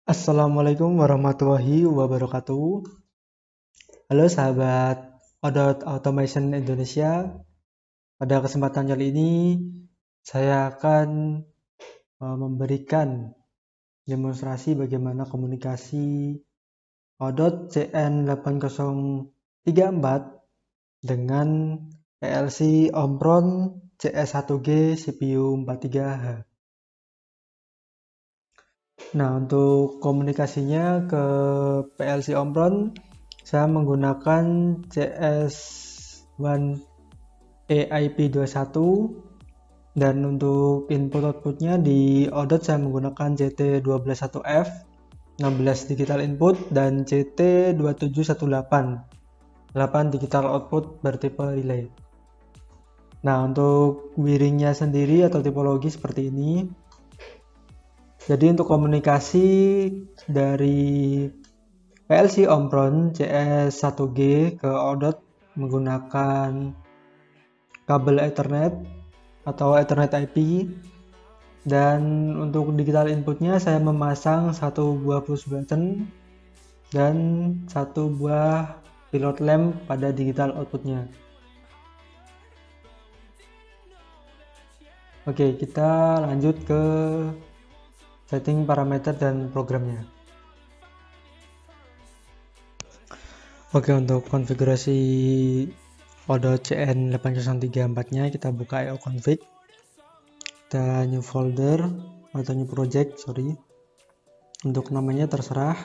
Assalamualaikum warahmatullahi wabarakatuh. Halo sahabat Odot Automation Indonesia. Pada kesempatan kali ini saya akan memberikan demonstrasi bagaimana komunikasi Odot CN8034 dengan PLC Omron CS1G CPU 43H. Nah, untuk komunikasinya ke PLC Omron saya menggunakan CS1EIP21 dan untuk input outputnya di Odot saya menggunakan CT121F 16 digital input dan CT2718 8 digital output bertipe relay. Nah, untuk wiringnya sendiri atau tipologi seperti ini. Jadi untuk komunikasi dari PLC Omron CS1G ke Odot menggunakan kabel Ethernet atau Ethernet IP, dan untuk digital inputnya saya memasang satu buah push button dan satu buah pilot lamp pada digital outputnya. Oke, kita lanjut ke setting parameter dan programnya. Oke, untuk konfigurasi Odot CN8034 nya kita buka IO config, kita new folder atau new project, untuk namanya terserah,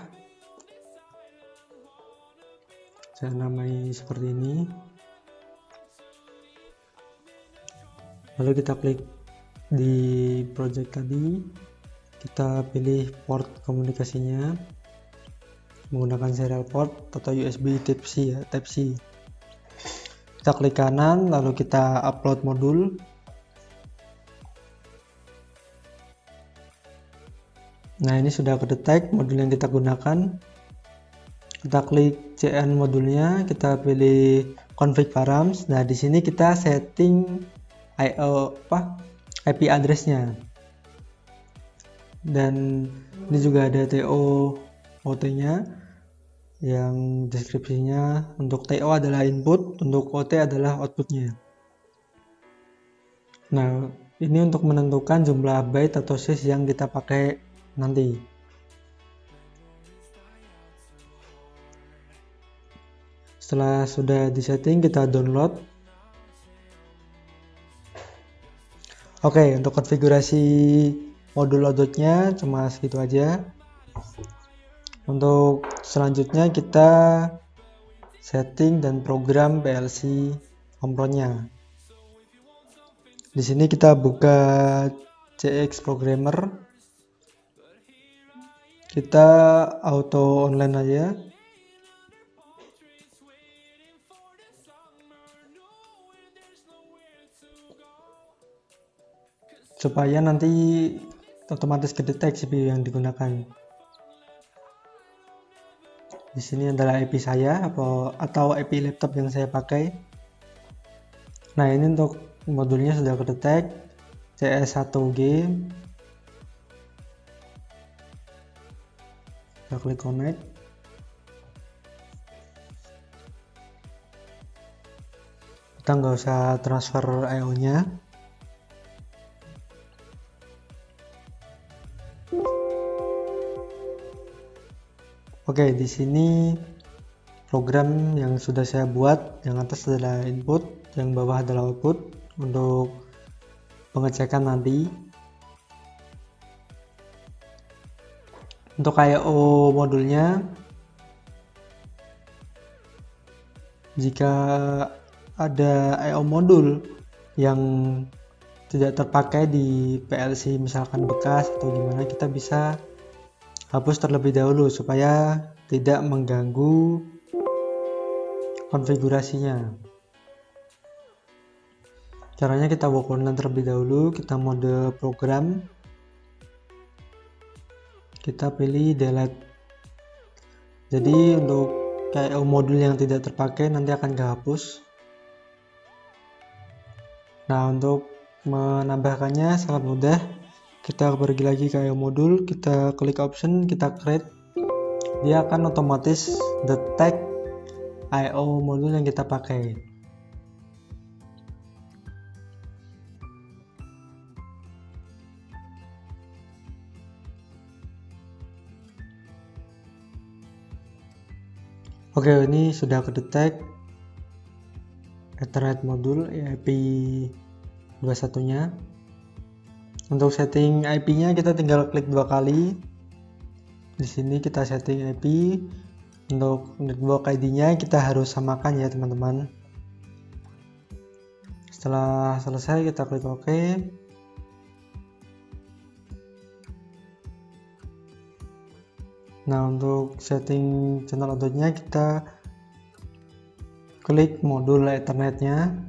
saya namai seperti ini. Lalu kita klik di project tadi, kita pilih port komunikasinya menggunakan serial port atau USB Type-C ya, Type-C. Kita klik kanan, lalu kita upload modul. Nah, ini sudah kedetek modul yang kita gunakan. Kita klik CN modulnya, kita pilih config params. Nah, di sini kita setting IP address-nya. Dan ini juga ada TO OT-nya yang deskripsinya. Untuk TO adalah input, untuk OT adalah outputnya. Nah, ini untuk menentukan jumlah byte atau sys yang kita pakai nanti. Setelah sudah disetting, kita download. Oke, untuk konfigurasi modul Odotnya cuma segitu aja. Untuk selanjutnya kita setting dan program PLC Omronnya. Di sini kita buka CX Programmer. Kita auto online aja. Supaya nanti otomatis kedetek CPU yang digunakan. Di sini adalah IP saya atau IP laptop yang saya pakai. Nah, ini untuk modulnya sudah kedetek CS1G. Kita klik connect. Kita nggak usah transfer IO nya. Oke, di sini program yang sudah saya buat, yang atas adalah input, yang bawah adalah output untuk pengecekan nanti. Untuk IO modulnya, jika ada IO modul yang tidak terpakai di PLC, misalkan bekas atau gimana, kita bisa hapus terlebih dahulu supaya tidak mengganggu konfigurasinya. Caranya kita work online terlebih dahulu, kita mode program, kita pilih delete. Jadi untuk IO modul yang tidak terpakai nanti akan kehapus. Nah, untuk menambahkannya sangat mudah. Kita pergi lagi ke IO modul, kita klik option, kita create. Dia akan otomatis detect IO modul yang kita pakai. Oke, ini sudah kedetek Ethernet modul IP 21 nya. Untuk setting IP-nya kita tinggal klik 2 kali. Di sini kita setting IP. Untuk network ID-nya kita harus samakan ya teman-teman. Setelah selesai kita klik OK. Nah, untuk setting channel output-nya kita klik modul Ethernet-nya.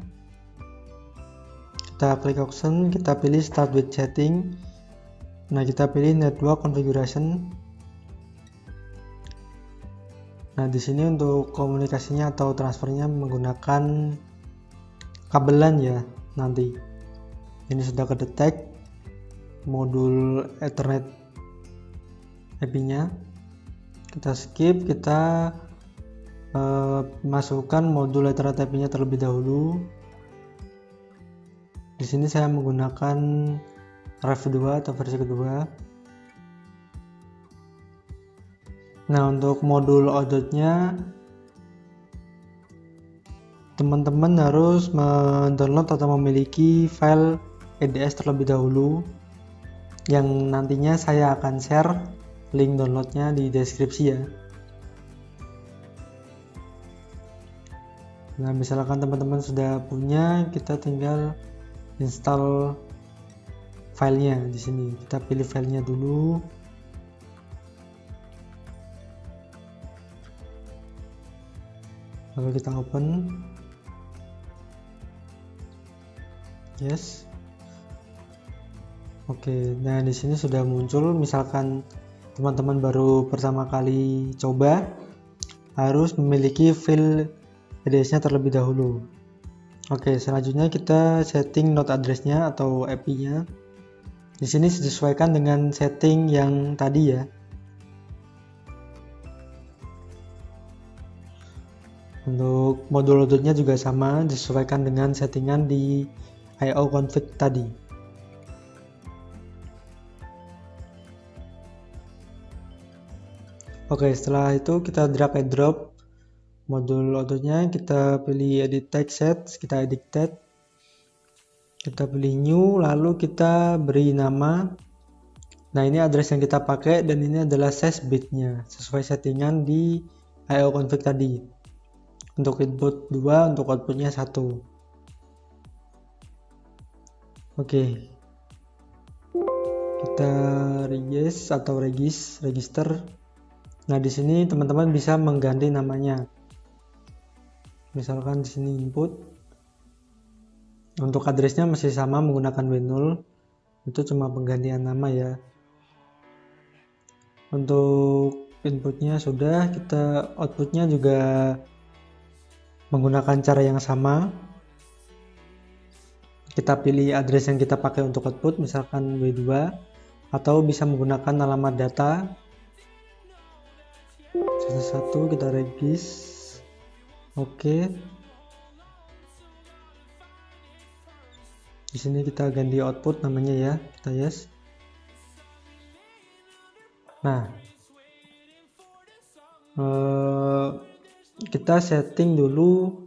Kita klik option, kita pilih start with setting. Nah, kita pilih network configuration. Nah, di sini untuk komunikasinya atau transfernya menggunakan kabelan ya nanti. Ini sudah kedetek modul Ethernet IP-nya. Kita skip, kita masukkan modul Ethernet IP-nya terlebih dahulu. Di sini saya menggunakan ref 2 atau versi kedua. Nah, untuk modul output-nya teman-teman harus mendownload atau memiliki file EDS terlebih dahulu, yang nantinya saya akan share link downloadnya di deskripsi ya. Nah, misalkan teman-teman sudah punya, kita tinggal install filenya di sini. Kita pilih filenya dulu. Lalu kita open. Yes. Oke, nah di sini sudah muncul. Misalkan teman-teman baru pertama kali coba, harus memiliki file EDS-nya terlebih dahulu. Oke, selanjutnya kita setting node address-nya atau IP-nya. Di sini disesuaikan dengan setting yang tadi ya. Untuk modul output-nya juga sama, disesuaikan dengan settingan di IO config tadi. Oke, setelah itu kita drag and drop modul output-nya, kita pilih edit text set, kita edit text, kita pilih new, lalu kita beri nama. Nah, ini address yang kita pakai dan ini adalah size bitnya sesuai settingan di IO config tadi. Untuk input 2, untuk outputnya 1. Oke, kita register. Nah, di sini teman-teman bisa mengganti namanya. Misalkan di sini input. Untuk addressnya masih sama menggunakan W0. Itu cuma penggantian nama ya. Untuk inputnya sudah, kita outputnya juga menggunakan cara yang sama. Kita pilih address yang kita pakai untuk output, misalkan W2, atau bisa menggunakan alamat data. Satu kita regis. Oke. Di sini kita ganti output namanya ya, kita yes. Nah, kita setting dulu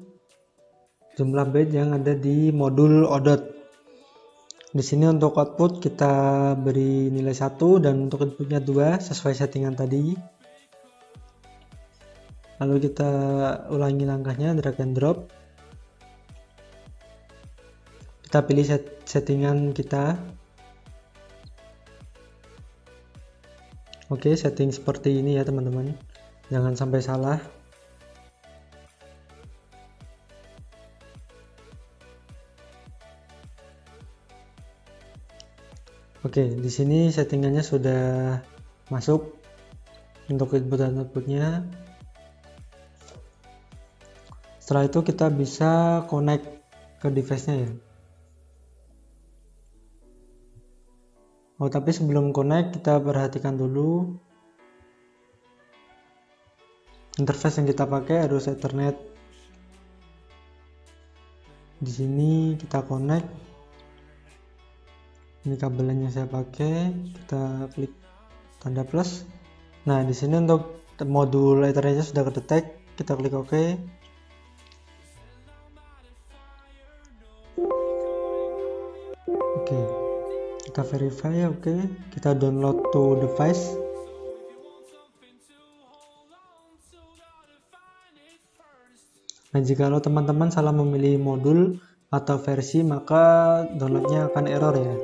jumlah byte yang ada di modul output. Di sini untuk output kita beri nilai 1 dan untuk inputnya 2 sesuai settingan tadi. Lalu kita ulangi langkahnya, drag and drop. Kita pilih settingan kita. Oke, setting seperti ini ya teman-teman. Jangan sampai salah. Oke, di sini settingannya sudah masuk untuk input dan outputnya. Setelah itu kita bisa connect ke device-nya ya. Oh, tapi sebelum connect kita perhatikan dulu interface yang kita pakai harus Ethernet. Di sini kita connect. Ini kabel yang saya pakai, kita klik tanda plus. Nah, di sini untuk modul Ethernetnya sudah kedetek, kita klik OK. Oke, kita verify. Oke, kita download to device. Nah, jika teman-teman salah memilih modul atau versi, maka downloadnya akan error ya.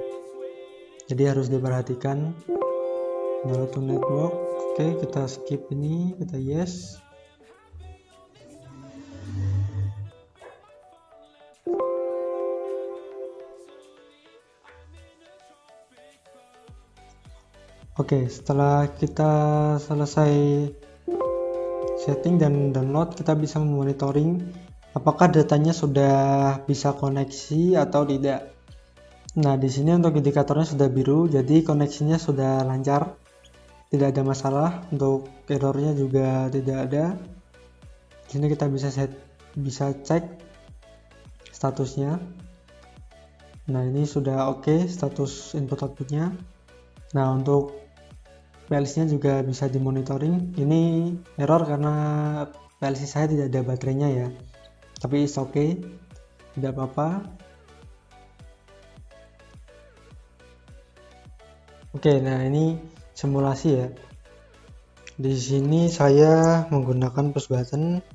Jadi harus diperhatikan. Download to network. Oke, kita skip ini, kita yes. Oke, setelah kita selesai setting dan download, kita bisa memonitoring apakah datanya sudah bisa koneksi atau tidak. Nah, di sini untuk indikatornya sudah biru, jadi koneksinya sudah lancar, tidak ada masalah. Untuk errornya juga tidak ada. Di sini kita bisa cek statusnya. Nah, ini sudah oke status input outputnya. Nah, untuk PLC-nya juga bisa dimonitoring. Ini error karena PLC saya tidak ada baterainya ya, tapi it's okay, tidak apa-apa. Oke, nah ini simulasi ya. Di sini saya menggunakan push button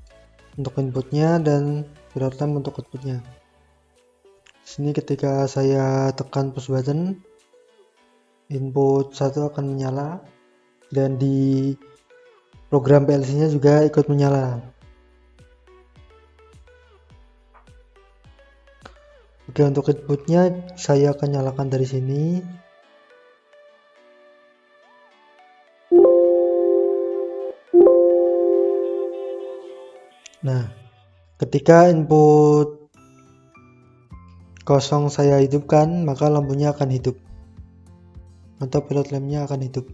untuk inputnya dan pilot lamp untuk outputnya. Di sini ketika saya tekan push button, input 1 akan menyala dan di program PLC-nya juga ikut menyala. Oke, untuk inputnya saya akan nyalakan dari sini. Nah, ketika input kosong saya hidupkan, maka lampunya akan hidup atau pilot lampnya akan hidup.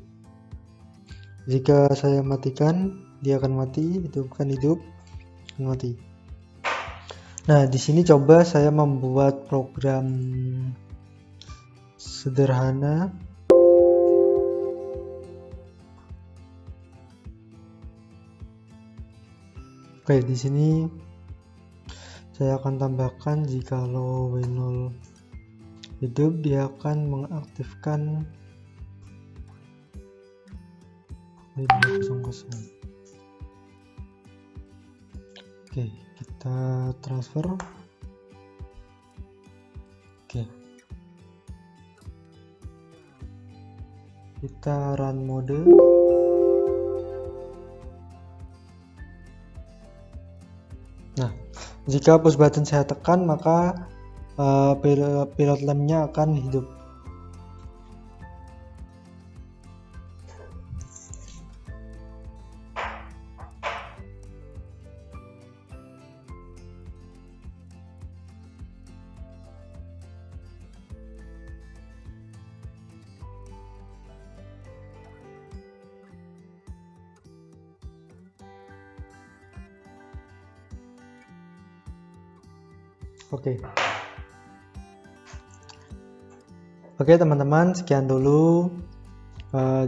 Jika saya matikan, dia akan mati, hidupkan hidup, akan mati. Nah, di sini coba saya membuat program sederhana. Oke, di sini saya akan tambahkan jikalau W0 hidup, dia akan mengaktifkan W200. Oke, kita transfer. Oke, kita run mode. Nah, jika push button saya tekan, maka pilot lampnya akan hidup. Oke teman-teman, sekian dulu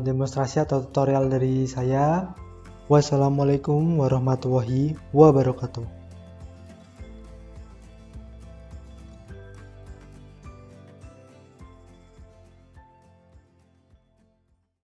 demonstrasi atau tutorial dari saya. Wassalamualaikum warahmatullahi wabarakatuh.